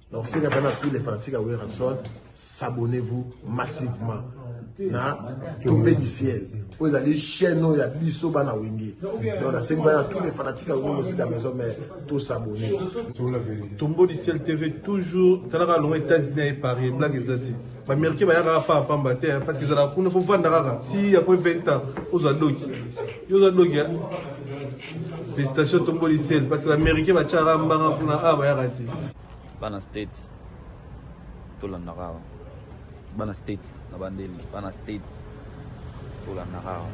Donc, c'est que tous les fanatiques à Werrason, s'abonnez-vous massivement. Na tombé du ciel. Vous allez chaîne il y a biso bana wingi. Donc c'est que tous les fanatiques à Werrason aussi la maison mais tous s'abonner. Tombeau du ciel TV toujours dans la longue États-Unis et Paris blague exacte. Mais Américain va y avoir pas battre parce que ça la faut vendre rara. Si après 20 ans aux adoki. Yo adoki. Félicitations Tombeau du ciel parce que l'Américain va chara mbanga pour na va y rati. Bana States. Tout la nara. Bana States, Nabandeli, Bana States, pour la Nara.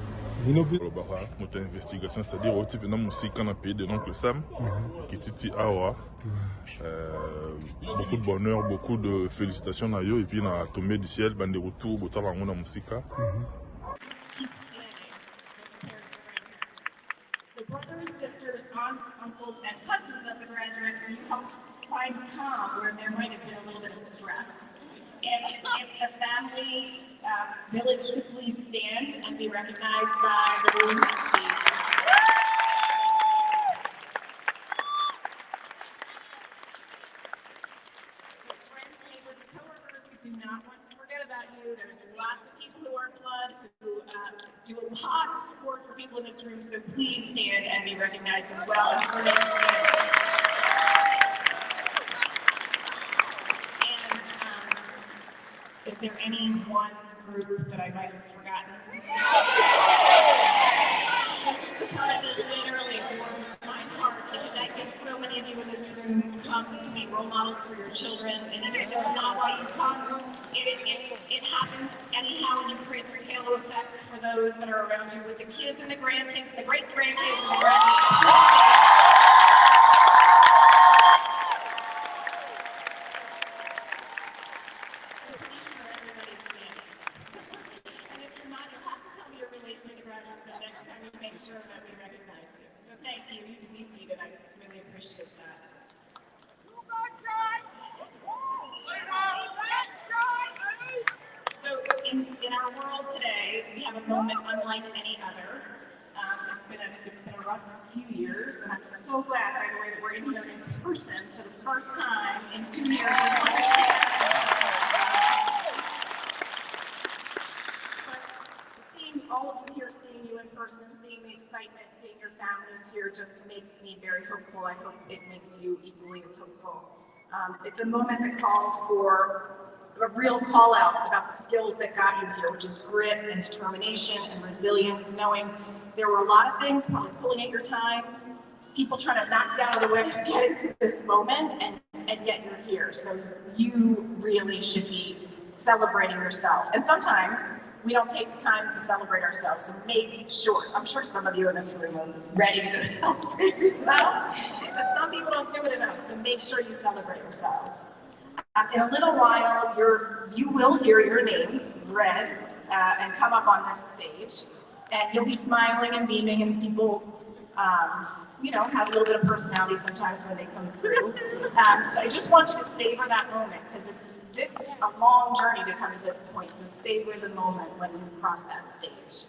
Notre investigation, c'est-à-dire au type de musique qu'on a payé de l'oncle Sam, qui titi Awa. Beaucoup de bonheur, beaucoup de félicitations à eux, et puis on a tombé du ciel, bande de retour, botar la musique. So brothers, sisters, aunts, uncles, and cousins of the graduates, you helped find calm where there might have been a little bit of stress. If the family village could please stand and be recognized by the room. So friends, neighbors, and coworkers, we do not want to forget about you. There's lots of people who are blood, who do a lot of support for people in this room, so please stand and be recognized as well. Is there any one group that I might have forgotten? This is the part that literally warms my heart because I think so many of you in this room come to be role models for your children, and even if it's not why you come, it happens anyhow, and you create this halo effect for those that are around you with the kids and the grandkids, the great-grandkids, and the graduates. Next time we make sure that we recognize you. So thank you. You can be seated. I really appreciate that. So in our world today, we have a moment unlike any other. It's been a rough few years, and I'm so glad, by the way, that we're in here in person for the first time in 2 years. All of you here, seeing you in person, seeing the excitement, seeing your families here just makes me very hopeful. I hope it makes you equally as hopeful. It's a moment that calls for a real call out about the skills that got you here, which is grit and determination and resilience, knowing there were a lot of things probably pulling at your time, people trying to knock you out of the way of getting to this moment, and yet you're here. So you really should be celebrating yourself. And sometimes we don't take the time to celebrate ourselves, so make sure. I'm sure some of you in this room are ready to go celebrate yourselves, but some people don't do it enough, so make sure you celebrate yourselves. In a little while, you will hear your name read and come up on this stage, and you'll be smiling and beaming, and people have a little bit of personality sometimes when they come through. So I just want you to savor that moment, because this is a long journey to come to this point, so savor the moment when you cross that stage.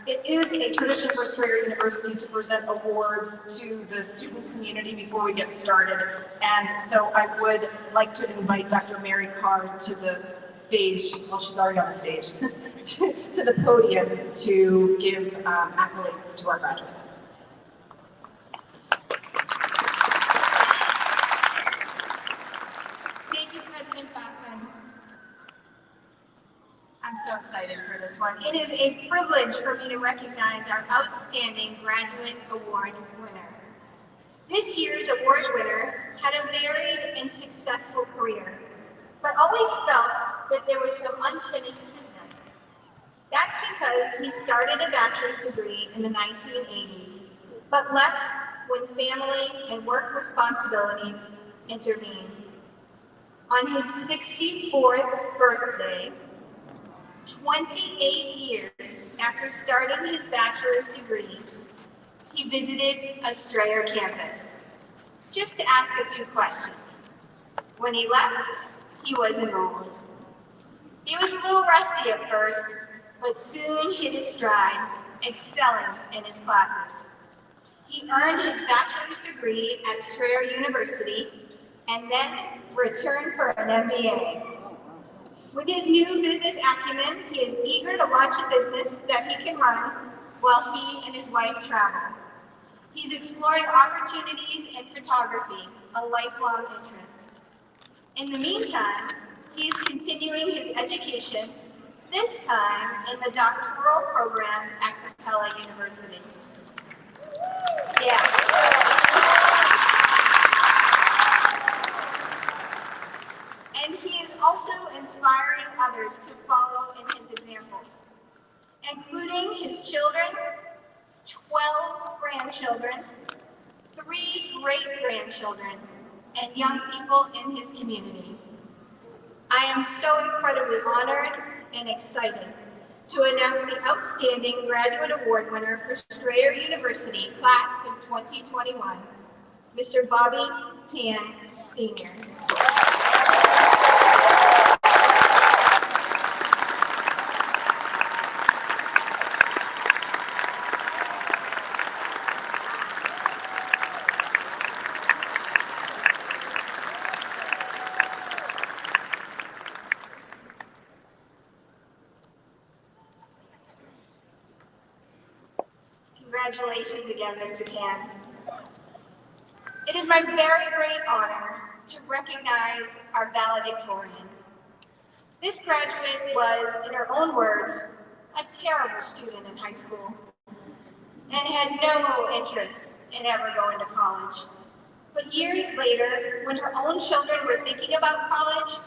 It is a tradition for Strayer University to present awards to the student community before we get started, and so I would like to invite Dr. Mary Carr to the stage, well, she's already on the stage, to the podium to give accolades to our graduates. Thank you, President Bachman. I'm so excited for this one. It is a privilege for me to recognize our outstanding graduate award winner. This year's award winner had a varied and successful career, but always felt that there was some unfinished business. That's because he started a bachelor's degree in the 1980s, but left when family and work responsibilities intervened. On his 64th birthday, 28 years after starting his bachelor's degree, he visited a Strayer campus just to ask a few questions. When he left, he was enrolled. He was a little rusty at first, but soon hit his stride excelling in his classes. He earned his bachelor's degree at Strayer University and then returned for an MBA. With his new business acumen, he is eager to launch a business that he can run while he and his wife travel. He's exploring opportunities in photography, a lifelong interest. In the meantime, he is continuing his education, this time in the doctoral program at Capella University. Yeah. And he is also inspiring others to follow in his example, including his children, 12 grandchildren, 3 great-grandchildren, and young people in his community. I am so incredibly honored and excited to announce the Outstanding Graduate Award winner for Strayer University, Class of 2021, Mr. Bobby Tan, Sr. Congratulations again, Mr. Tan. It is my very great honor to recognize our valedictorian. This graduate was, in her own words, a terrible student in high school and had no interest in ever going to college. But years later, when her own children were thinking about college,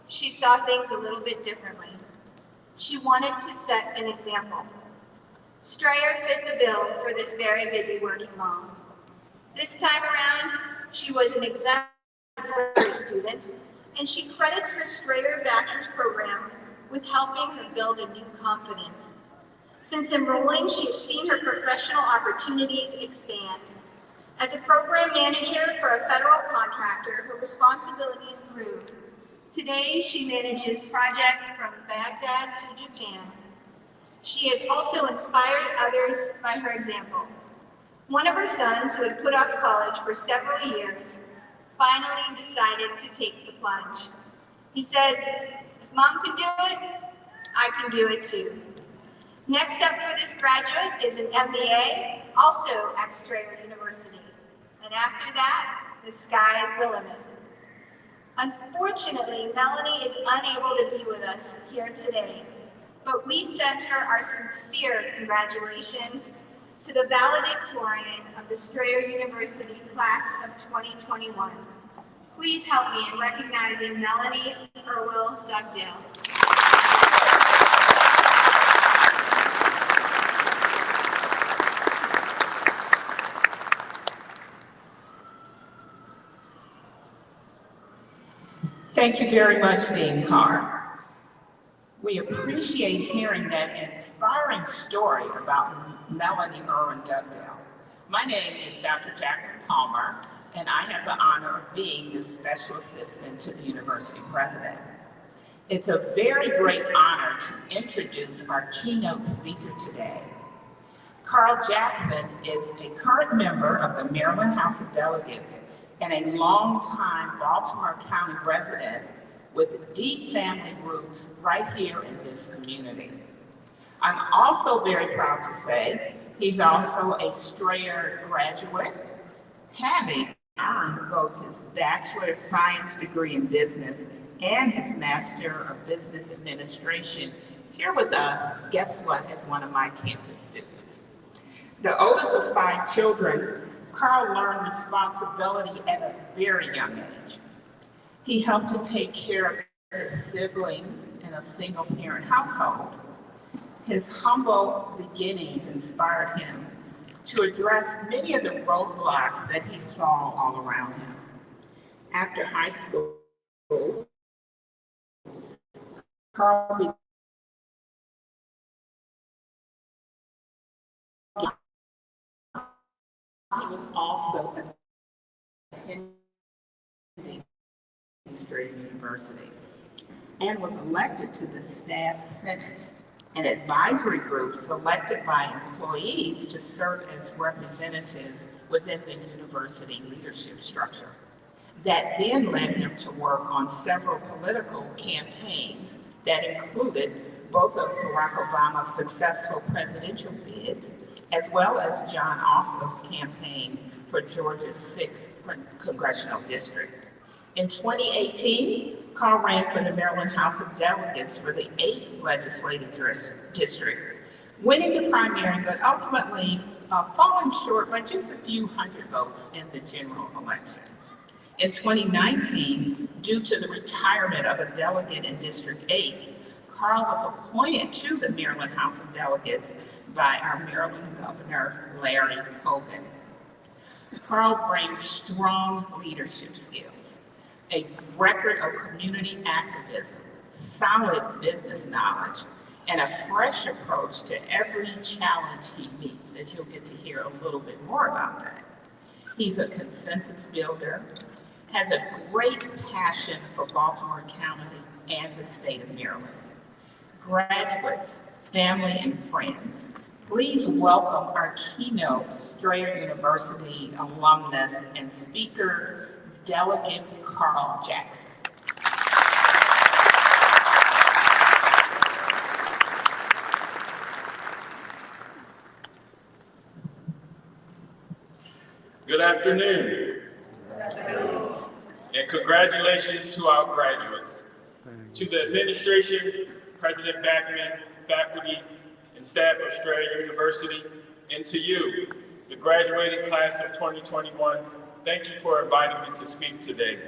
she saw things a little bit differently. She wanted to set an example. Strayer fit the bill for this very busy working mom. This time around, she was an exemplary student, and she credits her Strayer Bachelor's program with helping her build a new confidence. Since enrolling, she has seen her professional opportunities expand. As a program manager for a federal contractor, her responsibilities grew. Today, she manages projects from Baghdad to Japan. She has also inspired others by her example. One of her sons, who had put off college for several years, finally decided to take the plunge. He said, "If Mom can do it, I can do it too." Next up for this graduate is an MBA, also at Strayer University. And after that, the sky's the limit. Unfortunately, Melanie is unable to be with us here today, but we send her our sincere congratulations to the valedictorian of the Strayer University Class of 2021. Please help me in recognizing Melanie Irwell Dugdale. Thank you very much, Dean Carr. We appreciate hearing that inspiring story about Melanie Irwin Dugdale. My name is Dr. Jacqueline Palmer, and I have the honor of being the special assistant to the university president. It's a very great honor to introduce our keynote speaker today. Carl Jackson is a current member of the Maryland House of Delegates and a longtime Baltimore County resident with deep family roots right here in this community. I'm also very proud to say he's also a Strayer graduate, having earned both his Bachelor of Science degree in business and his Master of Business Administration here with us, guess what, as one of my campus students. The oldest of 5 children, Carl learned responsibility at a very young age. He helped to take care of his siblings in a single-parent household. His humble beginnings inspired him to address many of the roadblocks that he saw all around him. After high school, Carl he was also attending Strayer University and was elected to the staff senate an advisory group selected by employees to serve as representatives within the university leadership structure. That then led him to work on several political campaigns that included both of Barack Obama's successful presidential bids, as well as John Ossoff's campaign for Georgia's 6th congressional district. In 2018, Carl ran for the Maryland House of Delegates for the 8th legislative district, winning the primary, but ultimately falling short by just a few hundred votes in the general election. In 2019, due to the retirement of a delegate in District 8, Carl was appointed to the Maryland House of Delegates by our Maryland Governor, Larry Hogan. Carl brings strong leadership skills, a record of community activism, solid business knowledge, and a fresh approach to every challenge he meets, as you'll get to hear a little bit more about that. He's a consensus builder, has a great passion for Baltimore County and the state of Maryland. Graduates, family, and friends, please welcome our keynote Strayer University alumnus and speaker, Delegate Carl Jackson. Good afternoon. And congratulations to our graduates. To the administration, President Backman, faculty, and staff of Strayer University, and to you, the graduating class of 2021, thank you for inviting me to speak today.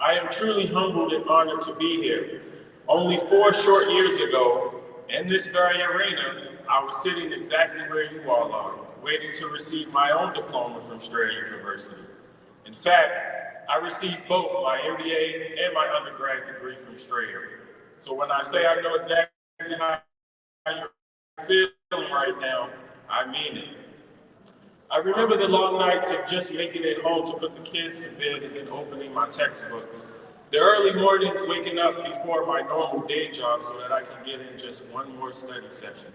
I am truly humbled and honored to be here. Only 4 short years ago, in this very arena, I was sitting exactly where you all are, waiting to receive my own diploma from Strayer University. In fact, I received both my MBA and my undergrad degree from Strayer. So when I say I know exactly how you're feeling right now, I mean it. I remember the long nights of just making it home to put the kids to bed and then opening my textbooks. The early mornings waking up before my normal day job so that I can get in just one more study session.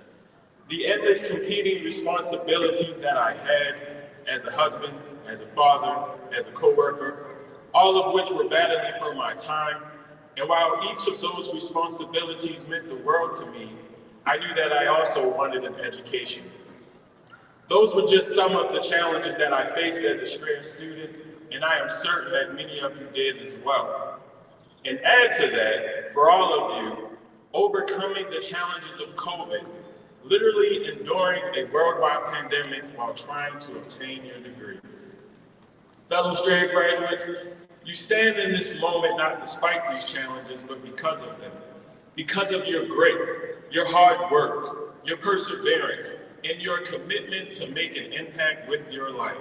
The endless competing responsibilities that I had as a husband, as a father, as a coworker, all of which were battling for my time. And while each of those responsibilities meant the world to me, I knew that I also wanted an education. Those were just some of the challenges that I faced as a Strayer student, and I am certain that many of you did as well. And add to that, for all of you, overcoming the challenges of COVID, literally enduring a worldwide pandemic while trying to obtain your degree. Fellow Strayer graduates, you stand in this moment not despite these challenges, but because of them. Because of your grit, your hard work, your perseverance, and your commitment to make an impact with your life.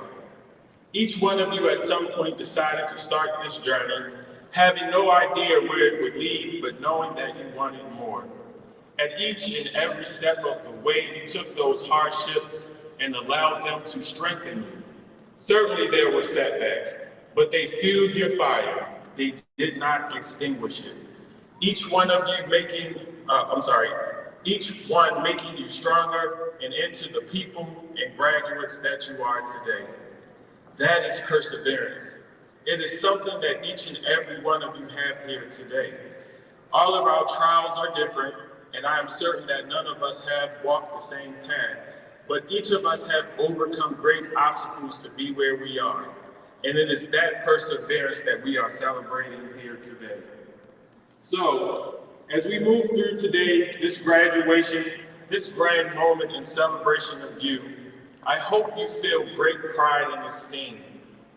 Each one of you at some point decided to start this journey, having no idea where it would lead, but knowing that you wanted more. At each and every step of the way, you took those hardships and allowed them to strengthen you. Certainly there were setbacks, but they fueled your fire. They did not extinguish it. Each one making you stronger and into the people and graduates that you are today. That is perseverance. It is something that each and every one of you have here today. All of our trials are different, and I am certain that none of us have walked the same path, but each of us have overcome great obstacles to be where we are. And it is that perseverance that we are celebrating here today. So, as we move through today, this graduation, this grand moment in celebration of you, I hope you feel great pride and esteem.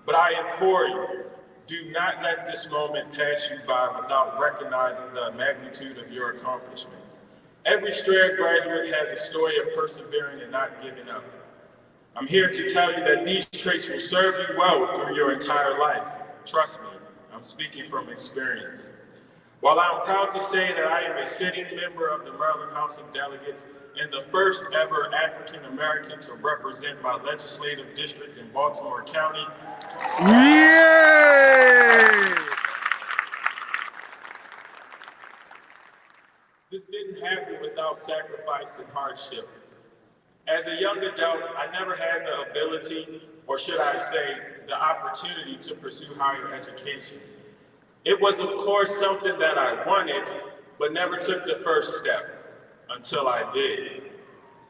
But I implore you, do not let this moment pass you by without recognizing the magnitude of your accomplishments. Every Strayer graduate has a story of persevering and not giving up. I'm here to tell you that these traits will serve you well through your entire life. Trust me, I'm speaking from experience. While I'm proud to say that I am a sitting member of the Maryland House of Delegates and the first ever African American to represent my legislative district in Baltimore County, Yay! This didn't happen without sacrifice and hardship. As a young adult, I never had the ability, or should I say, the opportunity to pursue higher education. It was, of course, something that I wanted, but never took the first step until I did.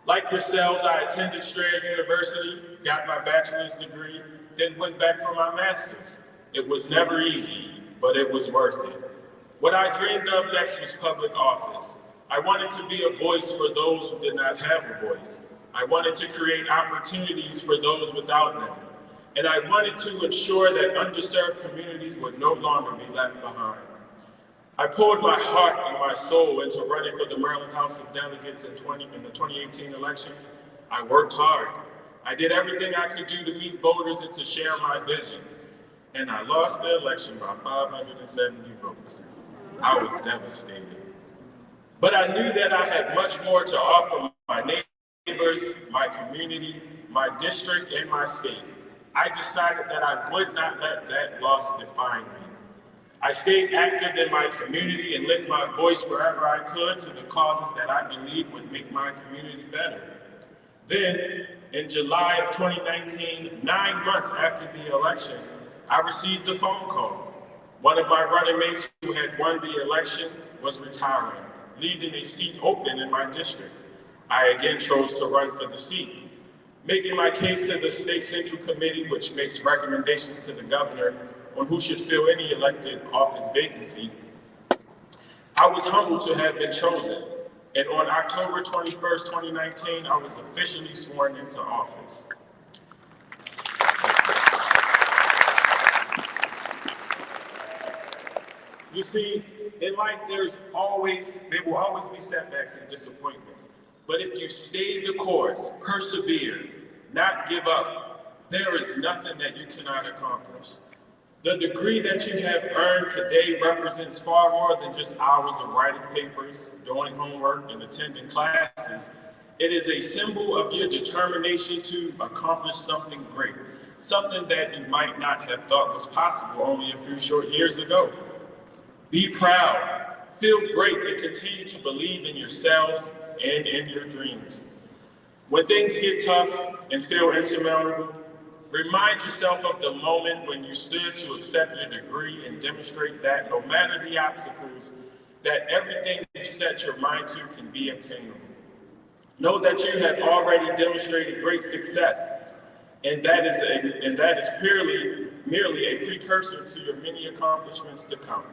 Like yourselves, I attended Strayer University, got my bachelor's degree, then went back for my master's. It was never easy, but it was worth it. What I dreamed of next was public office. I wanted to be a voice for those who did not have a voice. I wanted to create opportunities for those without them. And I wanted to ensure that underserved communities would no longer be left behind. I poured my heart and my soul into running for the Maryland House of Delegates in the 2018 election. I worked hard. I did everything I could do to meet voters and to share my vision. And I lost the election by 570 votes. I was devastated. But I knew that I had much more to offer my neighbors, my community, my district, and my state. I decided that I would not let that loss define me. I stayed active in my community and lent my voice wherever I could to the causes that I believed would make my community better. Then, in July of 2019, 9 months after the election, I received a phone call. One of my running mates who had won the election was retiring, leaving a seat open in my district. I again chose to run for the seat, making my case to the State Central Committee, which makes recommendations to the governor on who should fill any elected office vacancy. I was humbled to have been chosen, and on October 21st, 2019, I was officially sworn into office. You see, in life, there will always be setbacks and disappointments. But if you stay the course, persevere, not give up, there is nothing that you cannot accomplish. The degree that you have earned today represents far more than just hours of writing papers, doing homework, and attending classes. It is a symbol of your determination to accomplish something great, something that you might not have thought was possible only a few short years ago. Be proud, feel great, and continue to believe in yourselves and in your dreams. When things get tough and feel insurmountable, remind yourself of the moment when you stood to accept your degree and demonstrate that no matter the obstacles, that everything you set your mind to can be obtainable. Know that you have already demonstrated great success, and that is merely a precursor to your many accomplishments to come.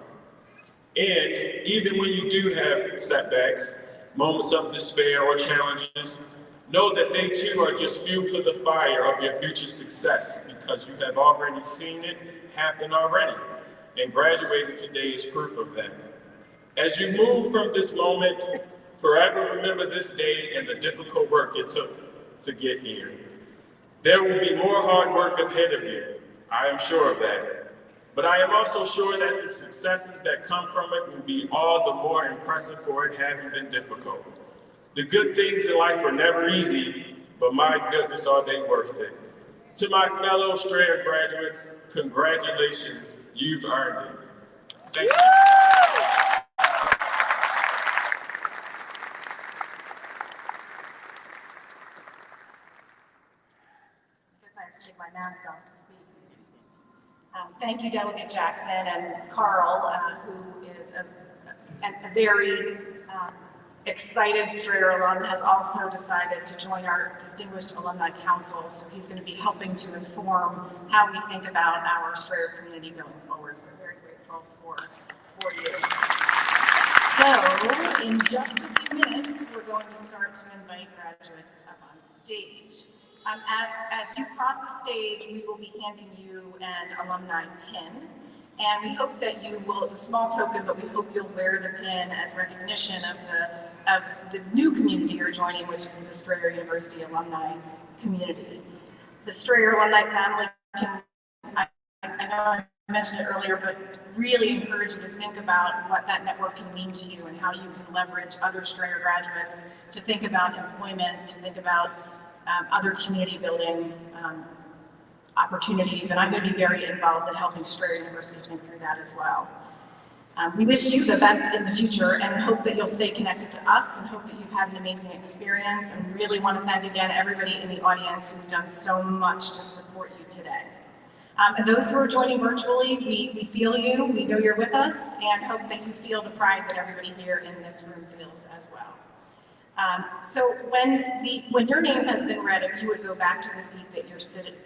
And even when you do have setbacks, moments of despair or challenges, know that they too are just fuel for the fire of your future success, because you have already seen it happen already. And graduating today is proof of that. As you move from this moment, forever remember this day and the difficult work it took to get here. There will be more hard work ahead of you. I am sure of that. But I am also sure that the successes that come from it will be all the more impressive for it having been difficult. The good things in life are never easy, but my goodness, are they worth it. To my fellow Strayer graduates, congratulations, you've earned it. Thank you. I guess I have to take my mask off to speak. Thank you, Delegate Jackson and Carl, who is a very excited Strayer alum, has also decided to join our Distinguished Alumni Council. So he's going to be helping to inform how we think about our Strayer community going forward. So very grateful for you. So in just a few minutes, we're going to start to invite graduates up on stage. As you cross the stage, we will be handing you an alumni pin. And we hope that you will, it's a small token, but we hope you'll wear the pin as recognition of the new community you're joining, which is the Strayer University alumni community. The Strayer alumni family can, I know I mentioned it earlier, but really encourage you to think about what that network can mean to you and how you can leverage other Strayer graduates to think about employment, to think about other community building opportunities, and I'm going to be very involved in helping Strayer University think through that as well. We wish you the best in the future and hope that you'll stay connected to us and hope that you've had an amazing experience, and really want to thank again everybody in the audience who's done so much to support you today. And those who are joining virtually, we feel you, we know you're with us, and hope that you feel the pride that everybody here in this room feels as well. So when your name has been read, if you would go back to the seat that you're seated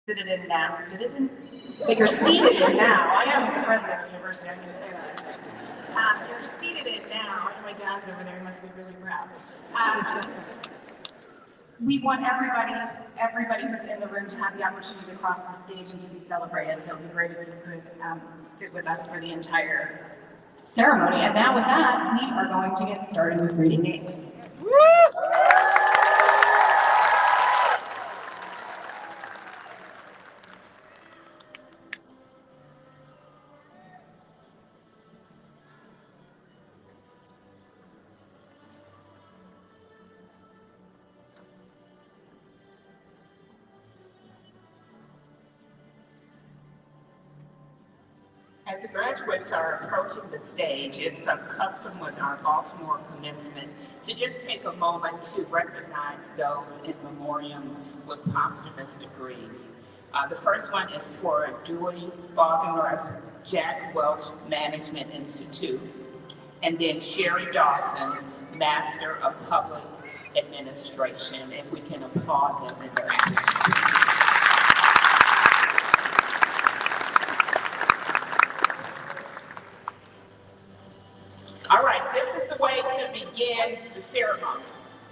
in now. That you're seated in now. I am the president of the university, I can say that, I think. You're seated in now. I know my dad's over there, he must be really proud. We want everybody who's in the room to have the opportunity to cross the stage and to be celebrated, so it'd be great if you could sit with us for the entire ceremony. And now with that, we are going to get started with reading names. As the graduates are approaching the stage, it's a custom with our Baltimore commencement to just take a moment to recognize those in memoriam with posthumous degrees. The first one is for Dewey Boggenrath Jack Welch Management Institute, and then Sherry Dawson, Master of Public Administration. If we can applaud them in their absence. All right, this is the way to begin the ceremony.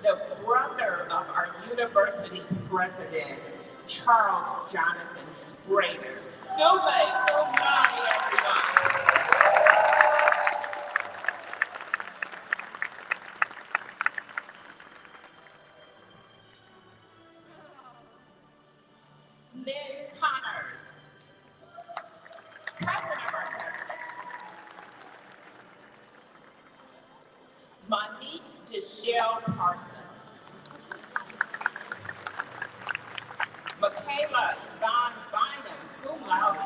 The brother of our university president, Charles Jonathan Sprader, summa cum laude, everyone. Lynn Connors, cousin of our president. Monique Deshelle Parson. Michaela Yvonne Bynum, cum laude.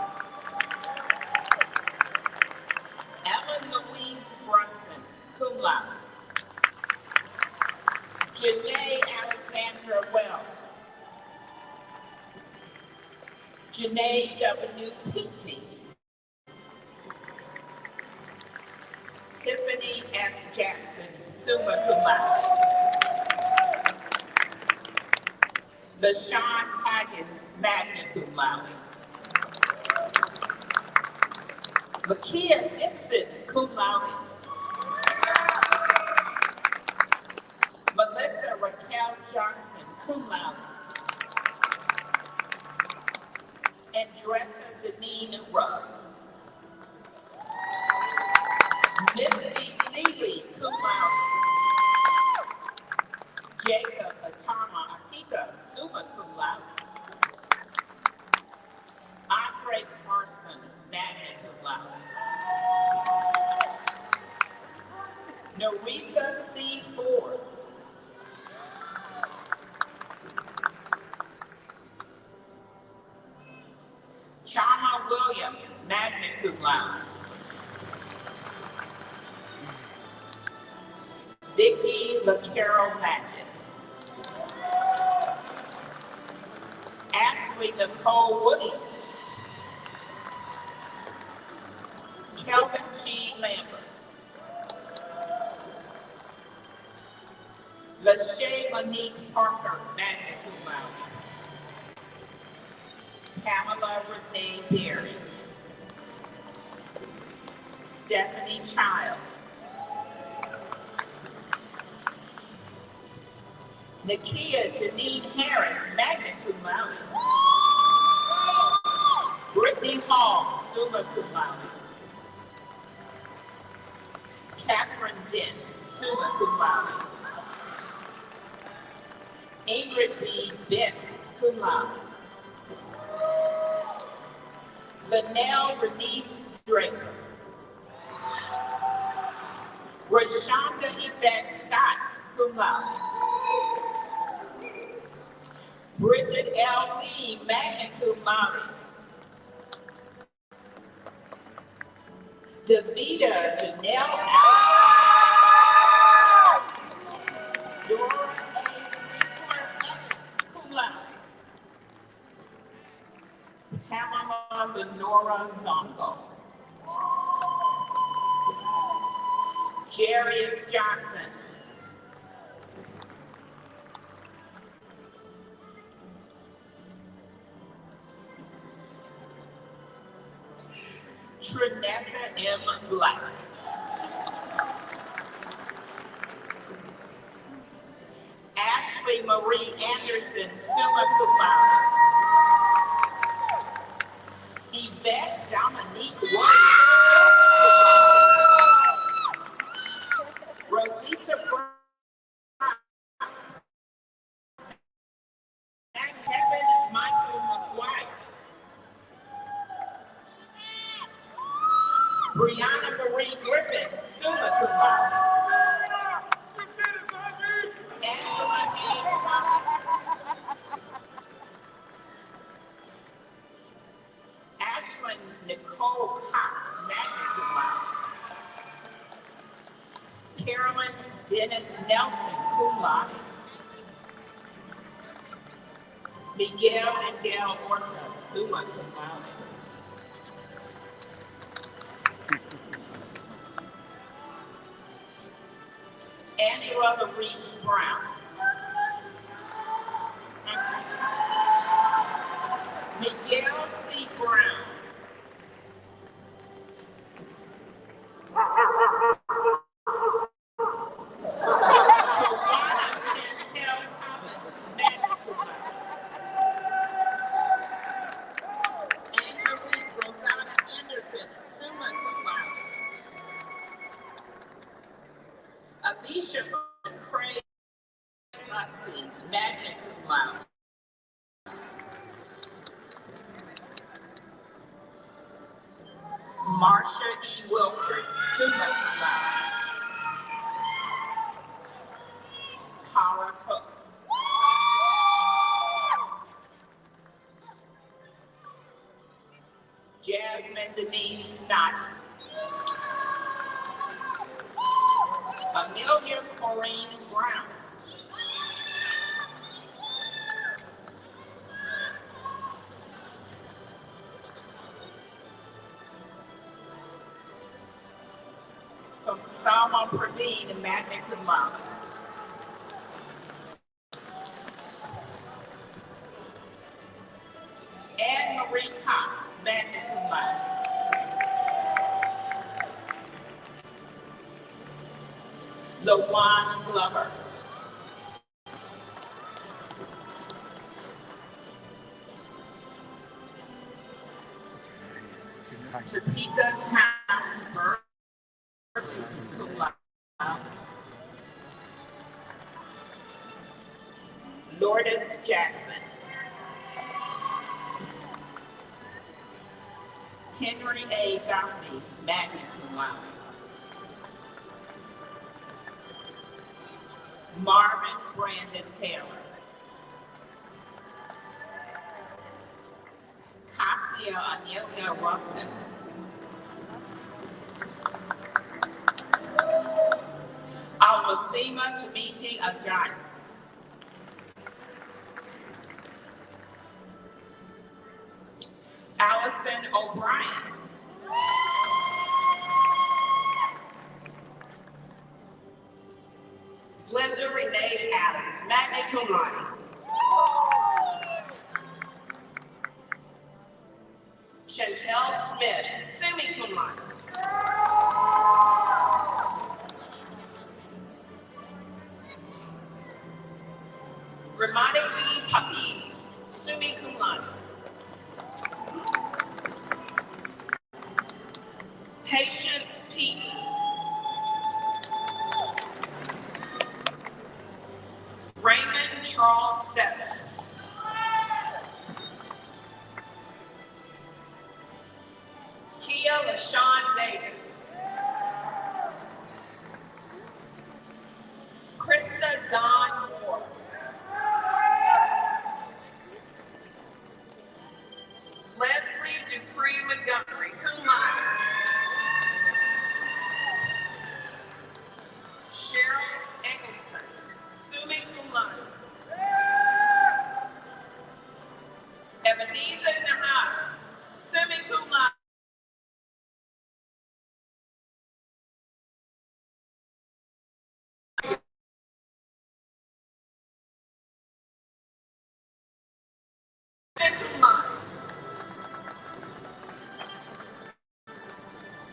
Ellen Louise Brunson, cum laude. Janae Alexandra Wells. Janae W. Pinckney. Tiffany S. Jackson, summa cum laude. LaShawn Haggins, magna cum laude. Makia Dixon, cum laude. Melissa Raquel Johnson, cum laude. Andretta Deneen Ruggs. Misty Seeley, cum laude. Jacob Atama Atika, summa cum laude. Andre Parson, magna cum laude. Narisa C. Ford. Chama Williams, magna cum laude. Vicki LaCarol Magic. Ashley Nicole Williams. Kelvin G. Lambert. LaShae Monique Parker, magna cum laude. Pamela Renee Berry. Stephanie Child. Nakia Janine Harris, magna cum laude. Brittany Hall, summa cum laude. Catherine Dent, summa cum laude. Ingrid B. Bent, cum laude. Linnell Renice Draper. Rashonda Yvette Scott, cum laude. Bridget L. Lee, magna cum laude. Davida Janelle Allen. Dora A. Siegler Evans, cum laude. Pamela Lenora Zongo. Jarius Johnson. Trinetta M. Black. Ashley Marie Anderson, summa cum laude. Yvette Dominique White. Rosita Brown. And Kevin Michael McGuire. Brianna Marie Griffin, summa cum laude. Angela A. Thomas. Ashlyn Nicole Cox, magna cum laude. Carolyn Dennis Nelson, cum laude. Miguel Angel Orta, summa cum laude. Angela Reese Brown. Miguel C. Brown. Shawana Chantel Collins, magna cum laude. Angelique Rosana Anderson, summa cum laude. Alicia Craig Bussey, magna cum laude. Marsha E. Wilford, summa cum laude. Tara Cook. Jasmine Denise Snoddy. Amelia Corrine Brown. Salma Praveen, magna cum laude. Anne Marie Cox, magna cum laude. LaJuan Glover. Topeka Townsburg, cum laude. Lourdes Jackson. Henry A. Goffney, magna cum laude. Marvin Brandon Taylor. Cassia Anelia Wilson. Alwasima Tamiti Ajayi. Allison O'Brien. Glenda Renee Adams, magna cum laude. Chantel Smith, summa cum laude. Ramani B. Puppy, summa cum laude. Patience P. Raymond Charles Sevens. Kia LaShawn Davis. Krista Dawn Moore. Leslie Dupree Montgomery, cum laude. Ebenezer Nahar, summa cum laude.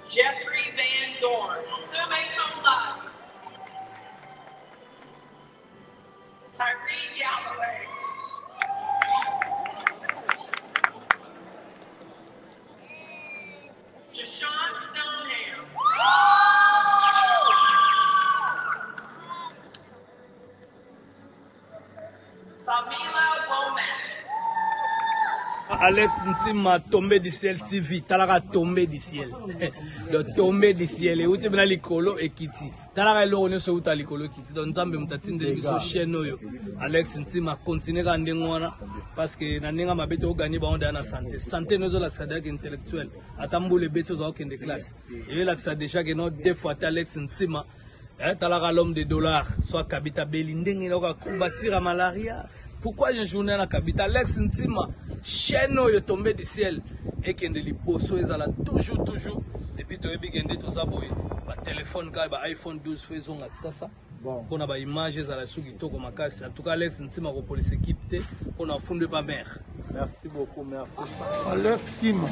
Jeffrey Van Dorn, summa cum laude. Tyree Galloway. Jashawn Stoneham. Samila Womack. Alex Ntima tombé du ciel TV, talaka tombé du ciel. Le tombé du ciel et uti bina likolo ekiti. Talaka lo ne so uta likolo ekiti. Don nzambe mtatinde biso chaîne yo. Alex Ntima continue ka ndengwana parce que na ninga mabeto o gagner ba onda na santé. Santé nozo laksada ke intellectuel. Atambule beto zo okende classe. Et laksada déjà que no deux fois Alex Ntima talaka l'homme de dollars soit kabita belindenge na combattre malaria. Pourquoi j'ai journée à la capitale? Alex Ntima, chaîne est tombé du ciel et qu'il y a des bossos, ils ont toujours. Depuis que tu as tout ça, le téléphone, iPhone 12, faisons ça. Bon. On a des images à la souki, tout comme en tout cas, Alex Ntima, pour police équipe, on a fondé pas mère. Merci beaucoup, merci. Alex Ntima,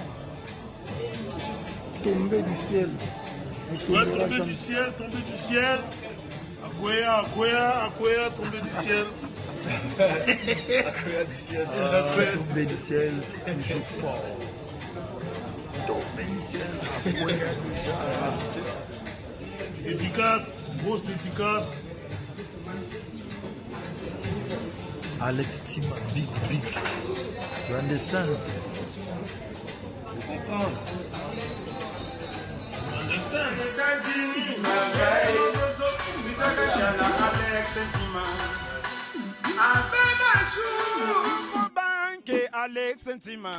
tombé du ciel. Ouais, tombé du ciel. Akoya, tombé du ciel. Tombé du ciel, toujours fort. Tombé du ciel, Dédicace, grosse dédicace. Alex Ntima, big. You understand? You comprends? Banque Alex Ntima.